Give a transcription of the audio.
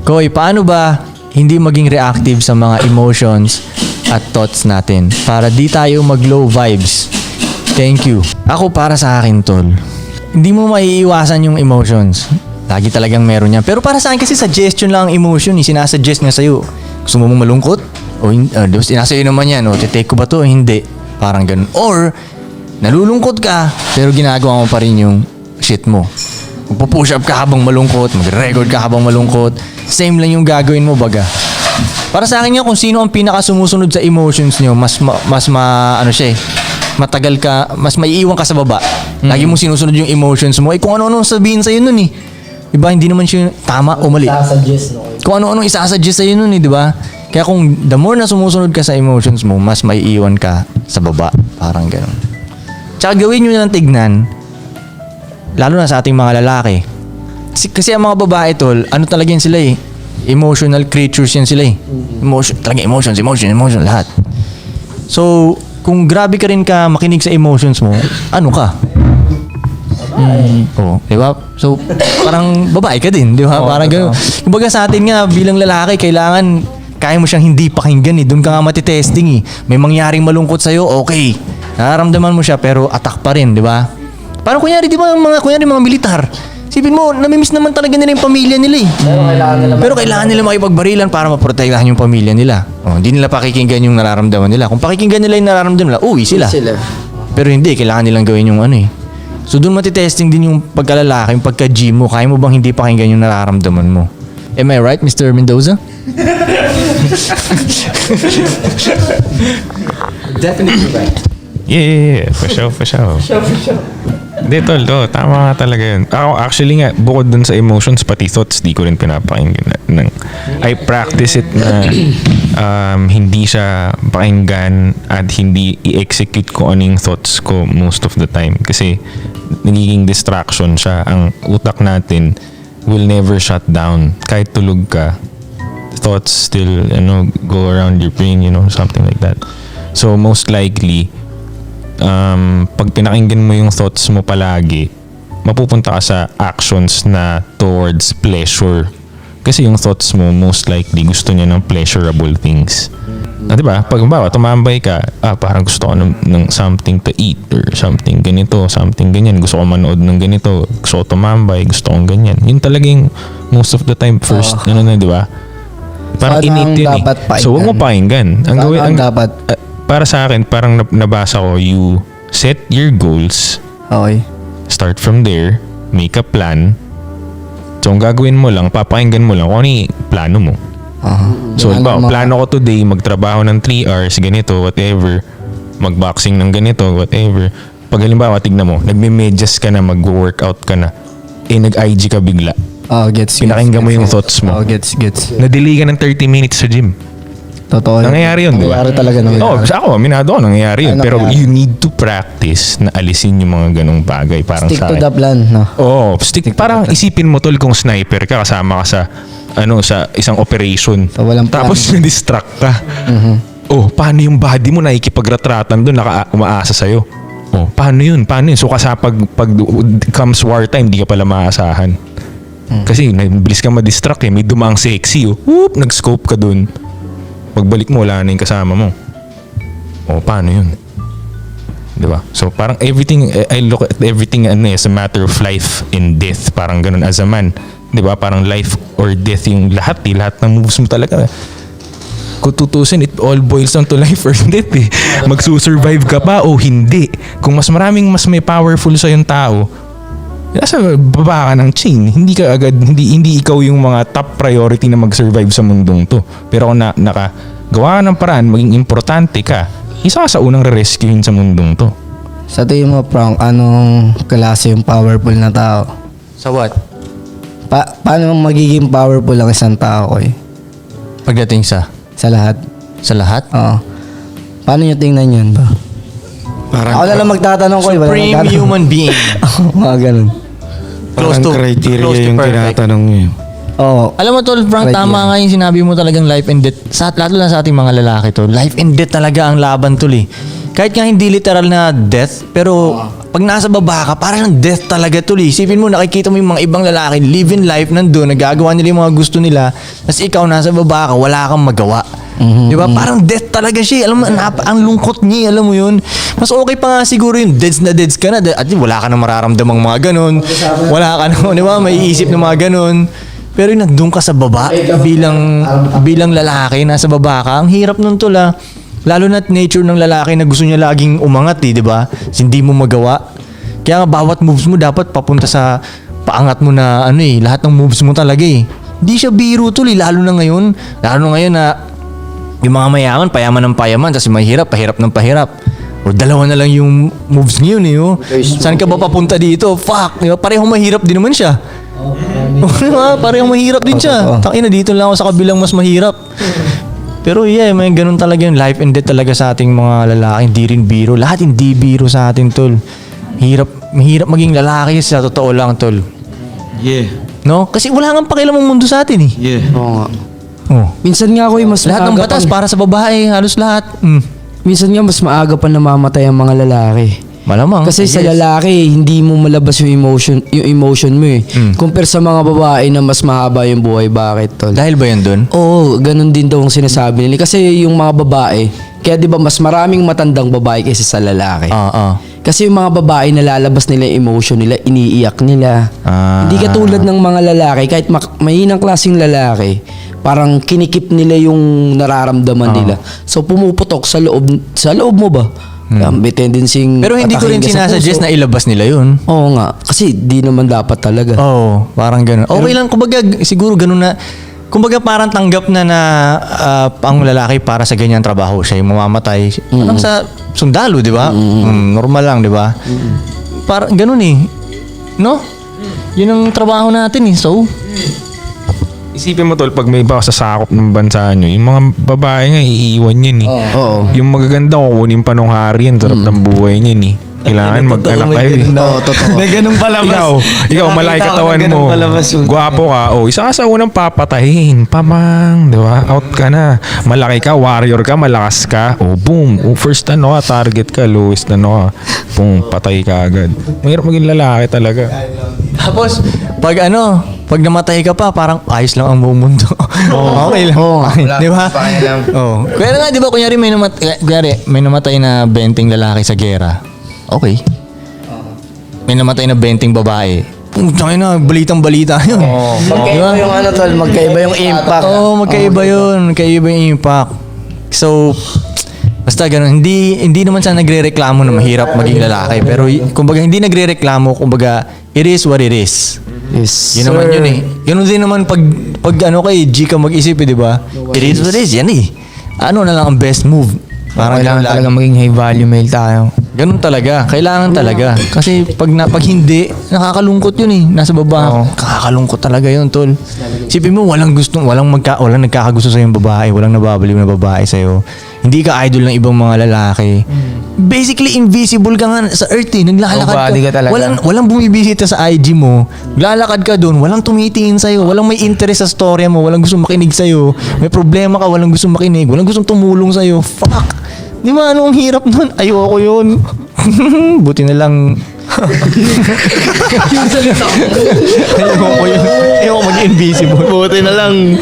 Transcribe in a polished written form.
Koy, paano ba hindi maging reactive sa mga emotions at thoughts natin para di tayo mag-low vibes? Thank you. Ako para sa akin, tol, hindi mo maiiwasan yung emotions. Lagi talagang meron yan. Pero para sa akin kasi suggestion lang ang emotion. Sinasuggest nga sa'yo. Gusto mo mong malungkot? O sinasa'yo naman yan. O take ko ba to? Hindi. Parang ganun. Or, nalulungkot ka, pero ginagawa mo pa rin yung shit mo. Magpo-push up ka habang malungkot, mag-record ka habang malungkot. Same lang yung gagawin mo, baga. Para sa akin nga, kung sino ang pinaka-sumusunod sa emotions nyo, ano siya eh, matagal ka, mas maiiwan ka sa baba. Lagi mong sinusunod yung emotions mo. Kung ano-ano sabihin sa'yo nun eh. Diba, hindi naman siya tama o mali. Kung ano-ano isasuggest sa'yo nun eh, diba? Kaya kung the more na sumusunod ka sa emotions mo, mas maiiwan ka sa baba. Parang ganun. Tsaka gawin nyo na ng tignan, lalo na sa ating mga lalaki. Kasi ang mga babae, tol, ano talaga yan sila eh. Emotional creatures yan sila eh. Talaga emotions, lahat. So, kung grabe ka rin ka makinig sa emotions mo, ano ka? Oh, di ba? So, parang babae ka din, di ba? Parang gano'n. Kumbaga sa atin nga, bilang lalaki, kailangan, kaya mo siyang hindi pakinggan eh. Doon ka nga matitesting eh. May mangyaring malungkot sa'yo, okay. Nararamdaman mo siya, pero attack pa rin, di ba? Parang kunyari, di ba, mga militar. Sipin mo, namimiss naman talaga nila yung pamilya nila eh. Pero kailangan nila makipagbarilan para maprotektahan yung pamilya nila. Oh, hindi nila pakikinggan yung nararamdaman nila. Kung pakikinggan nila yung nararamdaman nila, uwi sila. Pero hindi, kailangan nilang gawin yung ano eh. So doon matitesting din yung pagkalalaki, yung pagka-G mo. Kaya mo bang hindi pakinggan yung nararamdaman mo? Am I right, Mr. Mendoza? Definitely right. Yeah. For sure. Hindi, tol, tama nga talaga yun. Ako, actually nga, bukod dun sa emotions, pati thoughts, di ko rin pinapakinggan. I practice it na hindi siya pakinggan at hindi i-execute ko ano yung thoughts ko most of the time. Kasi nagiging distraction siya. Ang utak natin will never shut down. Kahit tulog ka, thoughts still, go around your brain, something like that. So, most likely, pag pinakinggan mo yung thoughts mo palagi, mapupunta ka sa actions na towards pleasure. Kasi yung thoughts mo, most likely, gusto niya ng pleasurable things. Diba? Pag tumambay ka, parang gusto ko ng something to eat or something ganito, something ganyan. Gusto ko manood ng ganito, gusto ko tumambay, gusto kong ganyan. Yun talagang most of the time first, diba? Parang innate yun eh. So, huwag mo pakinggan. Dapat. Para sa akin, parang nabasa ko, you set your goals. Okay. Start from there. Make a plan. So, ang gagawin mo lang, papakinggan mo lang kung ano yung plano mo. So, plano ko today, magtrabaho ng 3 hours, ganito, whatever. Magboxing ng ganito, whatever. Pag halimbawa, tignan mo, nagme-medyas ka na, mag-workout ka na, nag-IG ka bigla. Pinakinggan mo yung thoughts mo. Gets. Na-delay ka ng 30 minutes sa gym. Totoo. Nangyayari yun, di ba? Nangyayari talaga naman. Ako, minado ko, nangyayari yun. Pero you need to practice na alisin yung mga ganong bagay. Parang stick to the plan, no? Stick. Parang isipin mo, tol, kung sniper ka, kasama ka sa isang operation. So, tapos na-distract ka. Paano yung body mo nakikipagretratan doon, umaasa sa'yo? Paano yun? So, kasi pag comes wartime, di ka pala maasahan. Kasi, bilis ka ma-distract eh. May dumaang sexy, nag-scope ka doon. Pagbalik mo, wala na yung kasama mo. Paano yun? Diba? So, parang everything, I look at everything as a matter of life and death. Parang ganun as a man. Diba? Parang life or death yung lahat ng moves mo talaga. Kung tutusin, it all boils down to life or death eh. Magsusurvive ka pa o hindi. Kung mas may powerful sa yung tao, nasa baba ka ng chain. Hindi ka agad, hindi ikaw yung mga top priority na mag-survive sa mundong to. Pero kung nakagawa ka ng paraan, maging importante ka, isa ka sa unang re-rescuein sa mundong to. Sa tingin mo, Frank, anong klase yung powerful na tao? Sa what? Paano magiging powerful ang isang tao, eh? Pagdating sa lahat? Sa lahat? Oo. Paano nyo tingnan yun ba? Ako na lang magtatanong ko. Supreme human being. Mga ganun. Close to criteria yung tinatanong niyo. Alam mo, tol, Frank, tama nga yung sinabi mo talagang life and death. Lalo na sa ating mga lalaki, tol. Life and death talaga ang laban, tol eh. Kahit nga hindi literal na death, pero pag nasa baba ka, parang death talaga tol. Isipin mo, nakikita mo yung mga ibang lalaki, living life nandun, nagagawa nila yung mga gusto nila, tapos ikaw nasa baba ka, wala kang magawa. Di ba? Parang death talaga siya. Alam mo, ang lungkot niya, alam mo yun. Mas okay pa nga siguro yung deads na deads ka na. At wala ka na mararamdamang mga ganun. Wala ka na, di ba? May isip ng mga ganun. Pero yung nandun ka sa baba, bilang lalaki, nasa baba ka, ang hirap nun tol ah. Lalo na't nature ng lalaki na gusto niya laging umangat di ba? Hindi mo magawa. Kaya nga bawat moves mo dapat papunta sa paangat mo na lahat ng moves mo talaga eh. Hindi siya biro tol eh, lalo na ngayon na yung mga mayaman, payaman ng payaman, tapos mahirap, pahirap ng pahirap. O dalawa na lang yung moves ngayon eh. Oh. Saan ka ba papunta dito? Fuck! Di ba? Parehong mahirap din naman siya. Parehong mahirap din siya. Tangina, dito lang ako sa kabilang mas mahirap. Pero may ganun talaga yung life and death talaga sa ating mga lalaki. Hindi rin biro. Lahat hindi biro sa atin, tol. Mahirap maging lalaki sa totoo lang, tol. Yeah. No? Kasi wala nga pakialam ang mundo sa atin eh. Yeah. Oo nga. Oh. Minsan nga ako mas Lahat ng maaga batas pang- para sa babae, halos lahat. Minsan nga mas maaga pa namamatay ang mga lalaki. Malamang. Kasi sa lalaki, hindi mo malabas yung emotion mo eh. Compare sa mga babae na mas mahaba yung buhay. Bakit, tol? Dahil ba yan dun? Oo, ganun din daw ang sinasabi nila. Kasi yung mga babae, kaya di ba mas maraming matandang babae kaysa sa lalaki. Kasi yung mga babae nalalabas nila yung emotion nila, iniiyak nila. Hindi katulad ng mga lalaki, kahit mahinang klaseng lalaki, parang kinikip nila yung nararamdaman nila. So pumuputok sa loob mo ba? May tendency. Pero hindi ko rin sinasuggest na ilabas nila yun. Oo nga, kasi di naman dapat talaga. Oo, parang ganun. Okay lang, kumbaga siguro ganun na, kumbaga parang tanggap na ang lalaki para sa ganyan trabaho, siya yung mamamatay. Parang sa sundalo, di ba? Normal lang, di ba? Parang ganun eh. No? Yun ang trabaho natin eh. So, Isipin mo tol, pag may iba sa sakop ng bansa nyo, yung mga babae nga iiwan yan eh. Oo. Yung magaganda kukunin pa nung hari yan, sarap ng buhay niyan eh. Kailangan mag-anak kayo eh. Oo, totoo. May ganun palabas. Ikaw malaki katawan mo. Gwapo ka. Isa ka sa unang papatahin. Pamang, di ba? Out ka na. Malaki ka, warrior ka, malakas ka. Boom. First target ka, lowest boom, patay ka agad. Mahirap maging lalaki talaga. tapos, pag namatay ka pa, parang ayos lang ang buong mundo. Okay lang. Di ba? Oh. Kaya nga, di ba, kunyari may namatay na 20 lalaki sa gera. Okay. May namatay na 20 babae. Putang ina, balitang-balita yun. Magkaiba yung tol, magkaiba yung impact. Magkaiba yun. Magkaiba yung impact. So, basta ganun. Hindi naman siya nagre-reklamo na mahirap maging lalaki. Pero kumbaga hindi nagre-reklamo, kumbaga it is what it is. Yes. Yun naman yun eh. Ganun din naman pag kay G ka mag-isip eh, di ba? It is what it is. Yan eh. Ano na lang ang best move? Parang Kailangan talaga maging high value male tayo. ganun talaga. Kailangan talaga. Kasi pag hindi, nakakalungkot yun eh. Nasa baba. Nakakalungkot talaga yun, tol. Sipin mo, walang nagkakagusto sa'yo yung babae. Walang nababaliw na babae sa'yo. Hindi ka idol ng ibang mga lalaki. Basically, invisible ka nga sa earth eh. Naglalakad Nobody ka talaga. Walang bumibisita sa IG mo. Lalakad ka doon. Walang tumitingin sa'yo. Walang may interest sa storya mo. Walang gustong makinig sa'yo. May problema ka. Walang gustong makinig. Walang gustong tumulong sa'yo. Fuck! Di ba anong hirap nun? Ayoko yun. Buti na lang. Ayoko yun. Ayoko mag-invisible. Buti na lang.